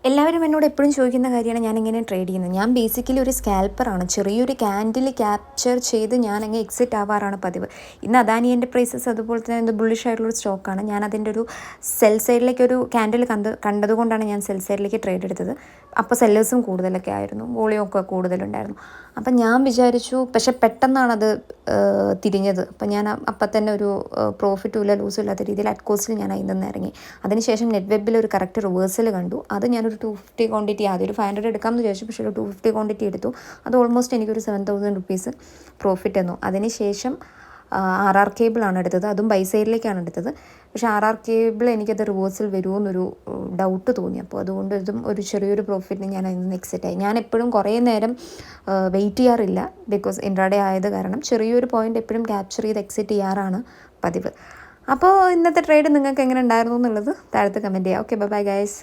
എല്ലാവരും എന്നോട് എപ്പോഴും ചോദിക്കുന്ന കാര്യമാണ് ഞാനിങ്ങനെ ട്രേഡ് ചെയ്യുന്നത്. ഞാൻ ബേസിക്കലി ഒരു സ്കാൽപ്പറാണ്. ചെറിയൊരു ക്യാൻഡിൽ ക്യാപ്ചർ ചെയ്ത് ഞാനങ്ങ് എക്സിറ്റ് ആവാറാണ് പതിവ്. ഇന്ന് അദാനി എൻ്റർപ്രൈസസ് അതുപോലെ തന്നെ എന്ത് ബുള്ളിഷ് ആയിട്ടുള്ളൊരു സ്റ്റോക്കാണ്. ഞാൻ അതിൻ്റെ ഒരു സെൽ സൈഡിലേക്ക് ഒരു ക്യാൻഡിൽ കണ്ടതുകൊണ്ടാണ് ഞാൻ സെൽ സൈഡിലേക്ക് ട്രേഡ് എടുത്തത്. അപ്പോൾ സെല്ലേഴ്സും കൂടുതലൊക്കെ ആയിരുന്നു, വോളിയം ഒക്കെ കൂടുതലുണ്ടായിരുന്നു. അപ്പം ഞാൻ വിചാരിച്ചു, പക്ഷെ പെട്ടെന്നാണത് തിരിഞ്ഞത്. അപ്പം ഞാൻ അപ്പം തന്നെ ഒരു പ്രോഫിറ്റും ഇല്ല ലൂസും ഇല്ലാത്ത രീതിയിൽ അറ്റ് കോസ്റ്റിൽ ഞാൻ അതിൽ നിന്ന് ഇറങ്ങി. അതിനുശേഷം നെറ്റ് വെബിൽ ഒരു കറക്റ്റ് റിവേഴ്സൽ കണ്ടു. അത് ഞാനൊരു 250 ക്വാണ്ടിറ്റി, ആദ്യം ഒരു 500 എടുക്കാമെന്ന് വിചാരിച്ചു, പക്ഷേ ഒരു 250 ക്വാണ്ടിറ്റി എടുത്തു. അത് ഓൾമോസ്റ്റ് എനിക്കൊരു 7,000 റുപ്പീസ് പ്രോഫിറ്റ് തന്നു. അതിനുശേഷം RR കേബിളാണ് എടുത്തത്, അതും ബൈ സൈഡിലേക്കാണ് എടുത്തത്. പക്ഷേ RR കേബിൾ എനിക്കത് റിവേഴ്സിൽ വരുമോ എന്നൊരു ഡൗട്ട് തോന്നി. അപ്പോൾ അതുകൊണ്ട് ഇതും ഒരു ചെറിയൊരു പ്രോഫിറ്റിന് ഞാൻ അതിൽ നിന്ന് എക്സിറ്റ് ആയി. ഞാൻ എപ്പോഴും കുറേ നേരം വെയിറ്റ് ചെയ്യാറില്ല, ബിക്കോസ് ഇൻട്രാഡേ ആയത് കാരണം ചെറിയൊരു പോയിൻ്റ് എപ്പോഴും ക്യാപ്ചർ ചെയ്ത് എക്സിറ്റ് ചെയ്യാറാണ് പതിവ്. അപ്പോൾ ഇന്നത്തെ ട്രേഡ് നിങ്ങൾക്ക് എങ്ങനെ ഉണ്ടായിരുന്നു എന്നുള്ളത് താഴത്ത് കമൻറ്റ് ചെയ്യാം. Okay, bye guys.